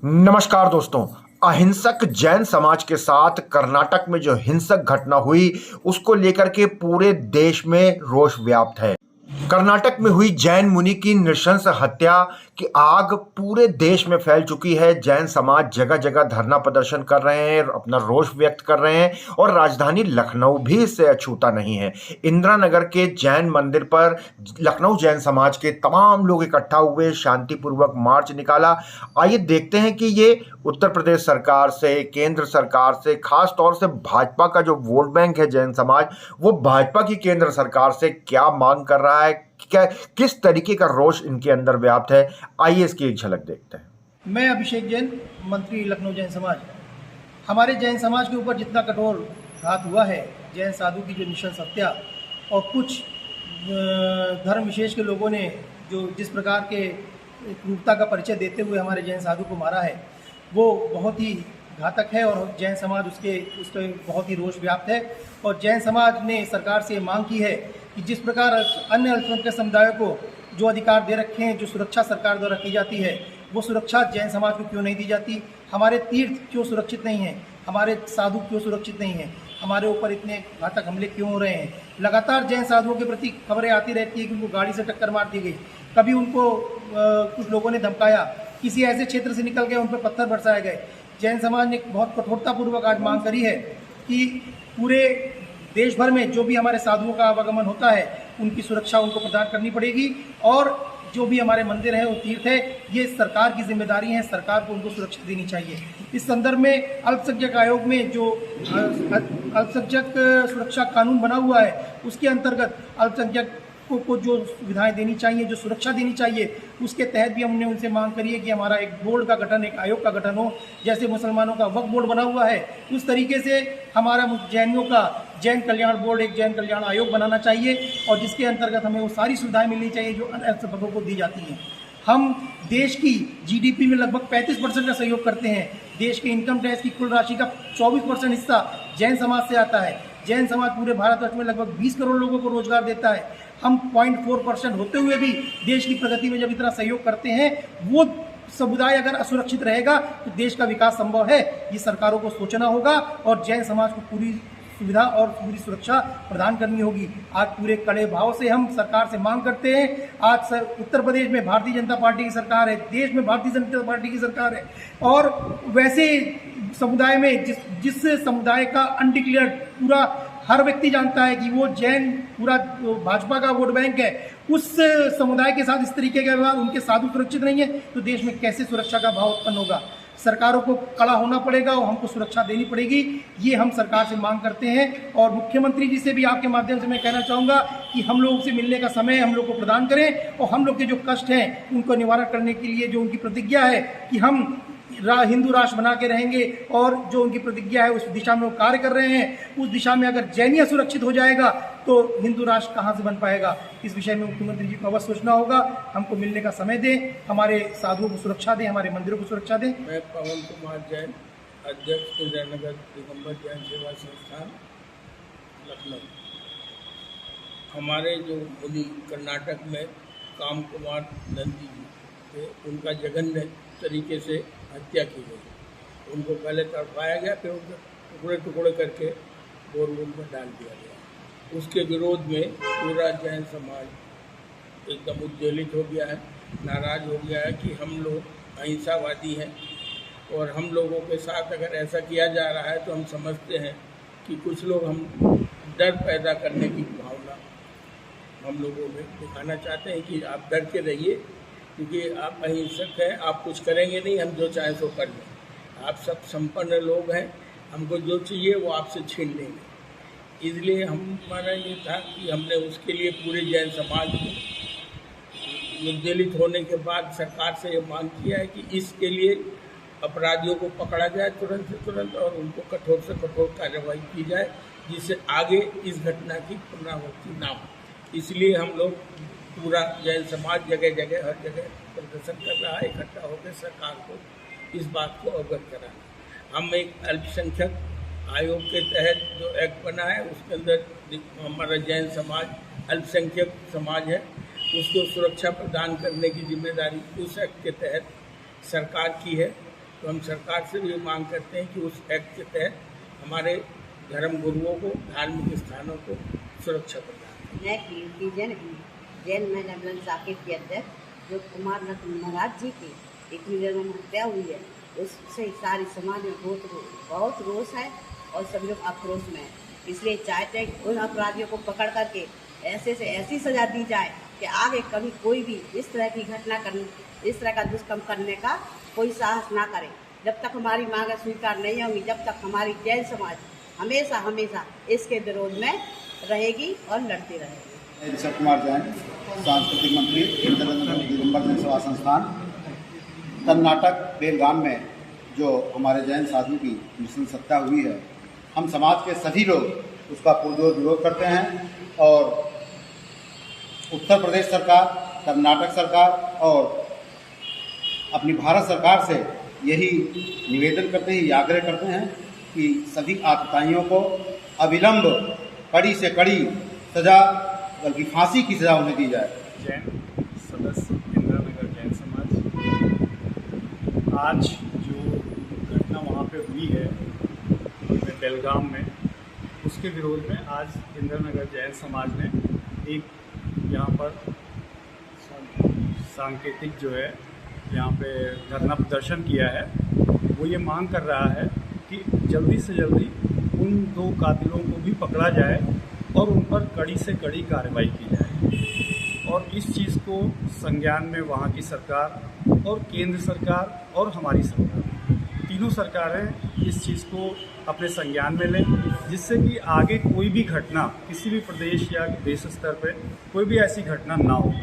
नमस्कार दोस्तों। अहिंसक जैन समाज के साथ कर्नाटक में जो हिंसक घटना हुई उसको लेकर के पूरे देश में रोष व्याप्त है। कर्नाटक में हुई जैन मुनि की नृशंस हत्या की आग पूरे देश में फैल चुकी है। जैन समाज जगह जगह धरना प्रदर्शन कर रहे हैं, अपना रोष व्यक्त कर रहे हैं और राजधानी लखनऊ भी इससे अछूता नहीं है। इंदिरा नगर के जैन मंदिर पर लखनऊ जैन समाज के तमाम लोग इकट्ठा हुए, शांतिपूर्वक मार्च निकाला। आइए देखते हैं कि ये उत्तर प्रदेश सरकार से, केंद्र सरकार से, खास तौर से भाजपा का जो वोट बैंक है जैन समाज, वो भाजपा की केंद्र सरकार से क्या मांग कर रहा है, क्या किस तरीके का रोष इनके अंदर व्याप्त है। आइए इसकी एक झलक देखते हैं। मैं अभिषेक जैन, मंत्री लखनऊ जैन समाज। हमारे जैन समाज के ऊपर जितना कठोर घात हुआ है, जैन साधु की जो नृशंस हत्या और कुछ धर्म विशेष के लोगों ने जो जिस प्रकार के क्रूरता का परिचय देते हुए हमारे जैन साधु को मारा है, वो बहुत ही घातक है और जैन समाज उसके बहुत ही रोष व्याप्त है। और जैन समाज ने सरकार से मांग की है कि जिस प्रकार अन्य अल्पसंख्यक समुदायों को जो अधिकार दे रखे हैं, जो सुरक्षा सरकार द्वारा की जाती है, वो सुरक्षा जैन समाज को क्यों नहीं दी जाती? हमारे तीर्थ क्यों सुरक्षित नहीं हैं? हमारे साधु क्यों सुरक्षित नहीं हैं? हमारे ऊपर इतने घातक हमले क्यों हो रहे हैं? लगातार जैन साधुओं के प्रति खबरें आती रहती है कि उनको गाड़ी से टक्कर मार दी गई, कभी उनको कुछ लोगों ने धमकाया, किसी ऐसे क्षेत्र से निकल गए उन पर पत्थर बरसाए गए। जैन समाज ने बहुत कठोरतापूर्वक आज मांग करी है कि पूरे देश भर में जो भी हमारे साधुओं का आवागमन होता है, उनकी सुरक्षा उनको प्रदान करनी पड़ेगी और जो भी हमारे मंदिर है, वो तीर्थ है, ये सरकार की जिम्मेदारी है, सरकार को उनको सुरक्षा देनी चाहिए। इस संदर्भ में अल्पसंख्यक आयोग में जो अल्पसंख्यक सुरक्षा कानून बना हुआ है, उसके अंतर्गत अल्पसंख्यक को जो सुविधाएं देनी चाहिए, जो सुरक्षा देनी चाहिए, उसके तहत भी हमने उनसे मांग करी है कि हमारा एक बोर्ड का गठन, एक आयोग का गठन हो। जैसे मुसलमानों का वक्फ बोर्ड बना हुआ है, उस तरीके से हमारा जैनियों का जैन कल्याण बोर्ड, एक जैन कल्याण आयोग बनाना चाहिए और जिसके अंतर्गत हमें वो सारी सुविधाएं मिलनी चाहिए जो अन्य अल्पसंख्यकों को दी जाती हैं। हम देश की जीडीपी में लगभग 35% का सहयोग करते हैं। देश के इनकम टैक्स की कुल राशि का 24% हिस्सा जैन समाज से आता है। जैन समाज पूरे भारतवर्ष में लगभग 20 करोड़ लोगों को रोजगार देता है। हम 0.4% होते हुए भी देश की प्रगति में जब इतना सहयोग करते हैं, वो समुदाय अगर असुरक्षित रहेगा तो देश का विकास संभव है। ये सरकारों को सोचना होगा और जैन समाज को पूरी सुविधा और पूरी सुरक्षा प्रदान करनी होगी। आज पूरे कड़े भाव से हम सरकार से मांग करते हैं। आज उत्तर प्रदेश में भारतीय जनता पार्टी की सरकार है, देश में भारतीय जनता पार्टी की सरकार है और वैसे समुदाय में जिस समुदाय का अनडिक्लेयर्ड पूरा हर व्यक्ति जानता है कि वो जैन पूरा भाजपा का वोट बैंक है, उस समुदाय के साथ इस तरीके के व्यवहार, उनके साधु सुरक्षित नहीं है तो देश में कैसे सुरक्षा का भाव उत्पन्न होगा? सरकारों को कड़ा होना पड़ेगा और हमको सुरक्षा देनी पड़ेगी। ये हम सरकार से मांग करते हैं और मुख्यमंत्री जी से भी आपके माध्यम से मैं कहना चाहूँगा कि हम लोगों से मिलने का समय हम लोग को प्रदान करें और हम लोग के जो कष्ट हैं उनको निवारण करने के लिए जो उनकी प्रतिज्ञा है कि हम हिंदू राष्ट्र बना के रहेंगे और जो उनकी प्रतिज्ञा है उस दिशा में वो कार्य कर रहे हैं, उस दिशा में अगर जैनिया सुरक्षित हो जाएगा तो हिंदू राष्ट्र कहाँ से बन पाएगा? इस विषय में मुख्यमंत्री जी को अवश्य सोचना होगा। हमको मिलने का समय दें, हमारे साधुओं को सुरक्षा दें, हमारे मंदिरों को सुरक्षा दें। मैं पवन कुमार जैन, अध्यक्ष इंदिरानगर दिगंबर जैन सेवा संस्थान लखनऊ। हमारे जो मुनि कर्नाटक में काम कुमार नंदी जी थे, उनका जघन्य तरीके से हत्या की गई। उनको पहले तड़पाया गया, फिर उनको टुकड़े टुकड़े करके बोरवेल में डाल दिया गया। उसके विरोध में पूरा जैन समाज एकदम उद्वेलित हो गया है, नाराज़ हो गया है कि हम लोग अहिंसावादी हैं और हम लोगों के साथ अगर ऐसा किया जा रहा है तो हम समझते हैं कि कुछ लोग हम डर पैदा करने की भावना हम लोगों में दिखाना चाहते हैं कि आप डर के रहिए क्योंकि आप अहिंसक हैं, आप कुछ करेंगे नहीं, हम जो चाहें सो कर लें। आप सब संपन्न लोग हैं, हमको जो चाहिए वो आपसे छीन लेंगे। इसलिए हमारा ये था कि हमने उसके लिए पूरे जैन समाज को उद्वेलित होने के बाद सरकार से ये मांग किया है कि इसके लिए अपराधियों को पकड़ा जाए तुरंत से तुरंत और उनको कठोर से कठोर कार्रवाई की जाए जिससे आगे इस घटना की पुनरावृत्ति ना हो। इसलिए हम लोग पूरा जैन समाज जगह जगह हर जगह प्रदर्शन कर रहा है, इकट्ठा होकर सरकार को इस बात को अवगत कराना। हम एक अल्पसंख्यक आयोग के तहत जो एक्ट बना है उसके अंदर हमारा जैन समाज अल्पसंख्यक समाज है, उसको सुरक्षा प्रदान करने की जिम्मेदारी उस एक्ट के तहत सरकार की है तो हम सरकार से ये मांग करते हैं कि उस एक्ट के तहत हमारे धर्म गुरुओं को, धार्मिक स्थानों को सुरक्षा प्रदान मैं कीर्ति जैन महिला मिलन साकेत के अध्यक्ष जो कुमार रत्न महाराज जी की इतनी जगह हत्या हुई है, उससे सारी समाज में बहुत रोष है और सभी लोग आक्रोश में है। इसलिए चाहते हैं कि उन अपराधियों को पकड़ करके ऐसे से ऐसी सजा दी जाए कि आगे कभी कोई भी इस तरह की घटना करने, इस तरह का दुष्कर्म करने का कोई साहस ना करे। जब तक हमारी मांगें स्वीकार नहीं होंगी, जब तक हमारी जैन समाज हमेशा हमेशा इसके विरोध में रहेगी और लड़ती रहेगी। ऋषभ कुमार जैन, सांस्कृतिक मंत्री, दिगंबर जैन सेवा संस्थान। कर्नाटक बेलगाम में जो हमारे जैन साधु की नृशंस हत्या हुई है, हम समाज के सभी लोग उसका पुरजोर विरोध करते हैं और उत्तर प्रदेश सरकार, कर्नाटक सरकार और अपनी भारत सरकार से यही निवेदन करते हैं, आग्रह करते हैं कि सभी आतताइयों को अविलंब कड़ी से कड़ी सजा, बल्कि फांसी की सजा उन्हें दी जाए। जैन सदस्य इंदिरानगर जैन समाज, आज जो घटना वहाँ पे हुई है बेलगाम में, उसके विरोध में आज इंदिरानगर जैन समाज ने एक यहाँ पर सांकेतिक जो है यहाँ पे धरना प्रदर्शन किया है। वो ये मांग कर रहा है कि जल्दी से जल्दी उन 2 कातिलों को भी पकड़ा जाए और उन पर कड़ी से कड़ी कार्रवाई की जाए। और इस चीज़ को संज्ञान में वहाँ की सरकार और केंद्र सरकार और हमारी सरकार, तीनों सरकारें इस चीज़ को अपने संज्ञान में लें, जिससे कि आगे कोई भी घटना किसी भी प्रदेश या देश स्तर पर कोई भी ऐसी घटना ना हो।